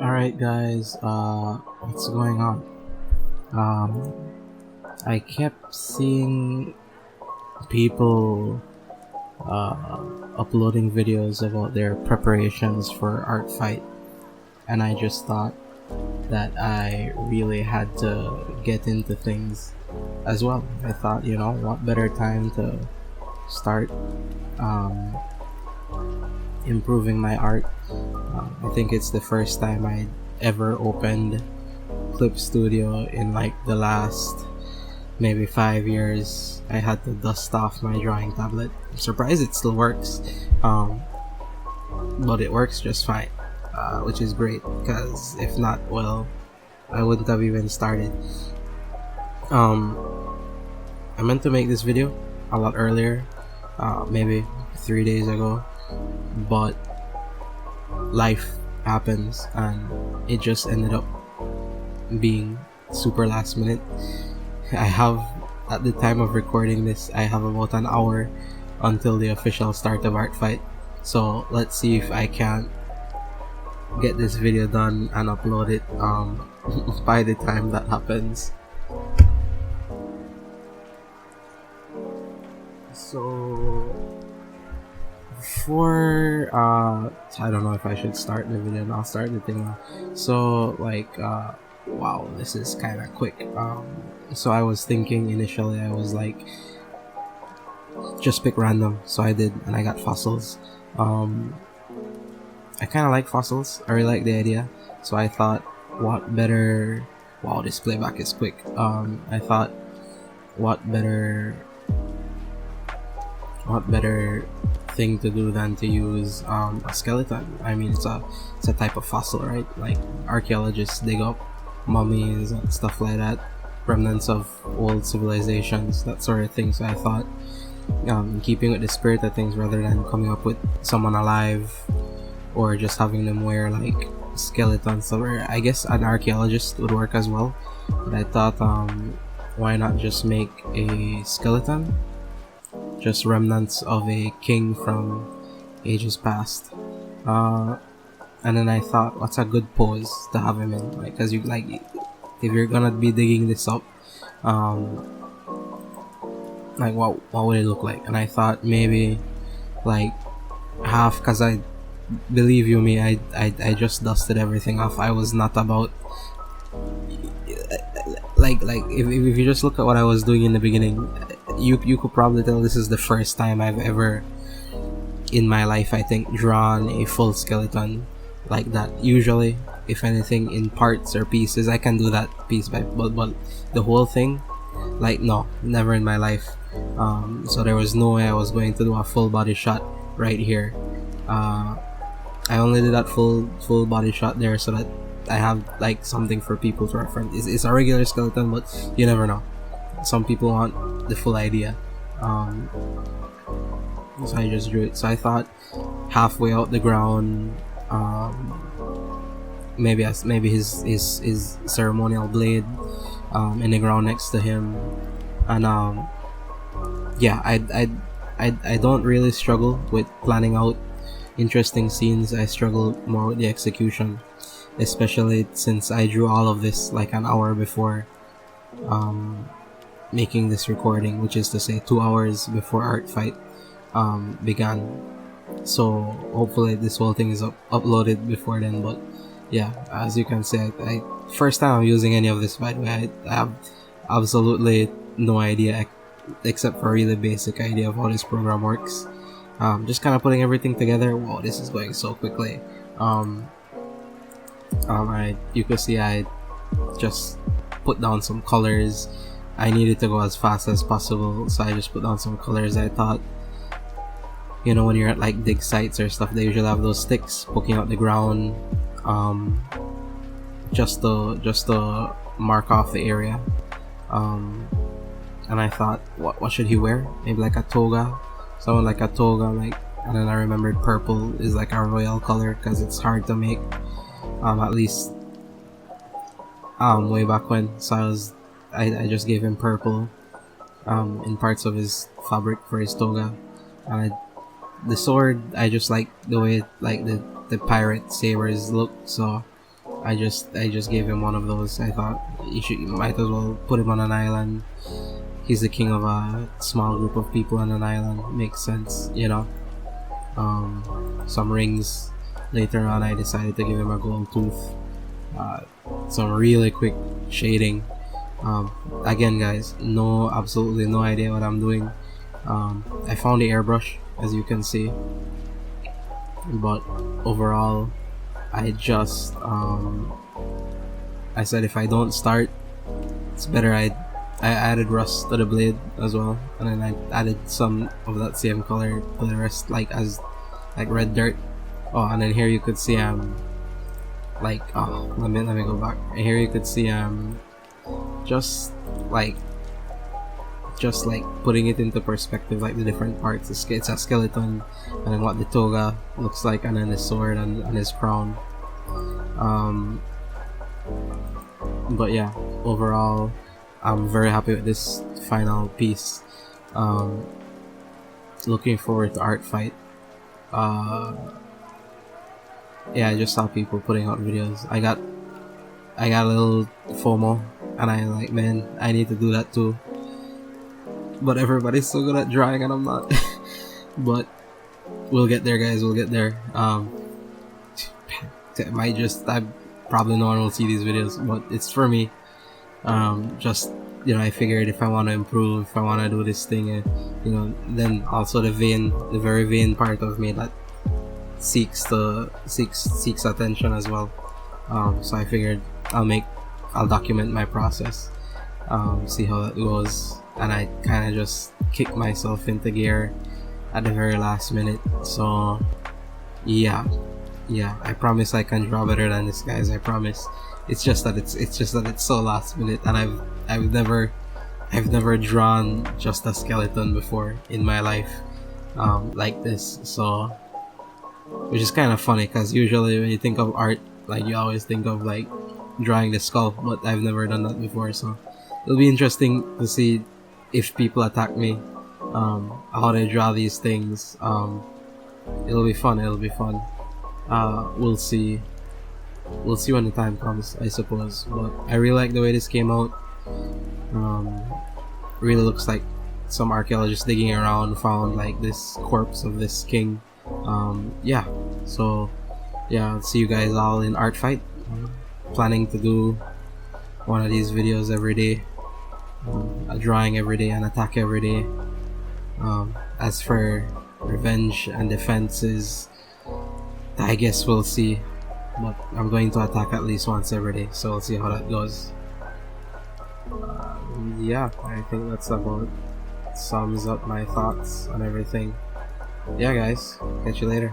Alright guys, what's going on? I kept seeing people uploading videos about their preparations for Artfight, and I just thought that I really had to get into things as well. I thought, what better time to start improving my art. I think it's the first time I ever opened Clip Studio in like the last maybe 5 years. I had to dust off my drawing tablet. I'm surprised it still works, but it works just fine, which is great, because if not, well, I wouldn't have even started. I meant to make this video a lot earlier, maybe 3 days ago, but life happens and it just ended up being super last minute. I have, at the time of recording this, I have about an hour until the official start of Artfight, so let's see if I can get this video done and upload it by the time that happens. So before I don't know if I should start the video. I'll start the thing now. So wow, this is kind of quick. So I was thinking initially, I was like, just pick random, so I did, and I got fossils. I kind of like fossils. I really like the idea, so I thought, what better, wow, this playback is quick. I thought, what better thing to do than to use a skeleton. I mean, it's a type of fossil, right? Like archaeologists dig up mummies and stuff like that, remnants of old civilizations, that sort of thing. So I thought, keeping with the spirit of things, rather than coming up with someone alive or just having them wear like skeletons, or I guess an archaeologist would work as well, but I thought, why not just make a skeleton, just remnants of a king from ages past. And then I thought, what's a good pose to have him in? Like, cause if you're gonna be digging this up, like what would it look like? And I thought maybe like half, cause I believe you me, I just dusted everything off. I was not about like if you just look at what I was doing in the beginning, you could probably tell this is the first time I've ever in my life, I think, drawn a full skeleton like that. Usually, if anything, in parts or pieces, I can do that piece by, but the whole thing, like, no, never in my life. So there was no way I was going to do a full body shot right here. I only did that full body shot there so that I have like something for people to reference. It's a regular skeleton, but you never know. Some people want the full idea. So I just drew it. So I thought halfway out the ground, maybe his ceremonial blade in the ground next to him, and yeah, I don't really struggle with planning out interesting scenes. I struggle more with the execution, especially since I drew all of this like an hour before making this recording, which is to say 2 hours before Artfight began. So hopefully this whole thing is uploaded before then. But yeah, as you can see, I first time I'm using any of this, by the way. I have absolutely no idea, except for a really basic idea of how this program works. Just kind of putting everything together. Wow, this is going so quickly. You could see I just put down some colors. I needed to go as fast as possible, so I just put down some colors. I thought, when you're at like dig sites or stuff, they usually have those sticks poking out the ground, just to mark off the area. And I thought, what should he wear? Maybe like a toga, someone like a toga, like. And then I remembered purple is like a royal color because it's hard to make, at least way back when. So I just gave him purple in parts of his fabric for his toga. And the sword, I just like the way like the pirate sabers look, so I just gave him one of those. I thought you might as well put him on an island. He's the king of a small group of people on an island. Makes sense, you know. Some rings. Later on, I decided to give him a gold tooth. Some really quick shading. Again, guys, absolutely no idea what I'm doing. I found the airbrush, as you can see, but overall, I just I said if I don't start, it's better I added rust to the blade as well, and then I added some of that same color to the rest, like red dirt. Oh, and then here you could see let me go back. And here you could see just like putting it into perspective, like the different parts. It's a skeleton, and then what the toga looks like, and then the sword and his crown. But yeah, overall, I'm very happy with this final piece. Looking forward to Artfight. Yeah, I just saw people putting out videos. I got a little FOMO, and I like, man, I need to do that too. But everybody's so good at drawing, and I'm not. But we'll get there, guys. We'll get there. I probably no one will see these videos, but it's for me. Just, you know, I figured if I want to improve, if I want to do this thing, you know, then also the very vain part of me that seeks attention as well. So I figured I'll document my process, see how that goes, and I kind of just kicked myself into gear at the very last minute. So yeah, I promise I can draw better than this, guys. I promise. It's just that it's so last minute, and I've never drawn just a skeleton before in my life, like this. So, which is kind of funny, because usually when you think of art, like, you always think of like drawing the skull, but I've never done that before. So it'll be interesting to see if people attack me, how they draw these things. It'll be fun. We'll see when the time comes, I suppose. But I really like the way this came out. Really looks like some archaeologists digging around found like this corpse of this king. Yeah, so yeah, I'll see you guys all in Artfight. Planning to do one of these videos every day, a drawing every day, an attack every day. As for revenge and defenses, I guess we'll see, but I'm going to attack at least once every day, so we'll see how that goes. Yeah, I think that's about sums up my thoughts on everything. Yeah, guys, catch you later.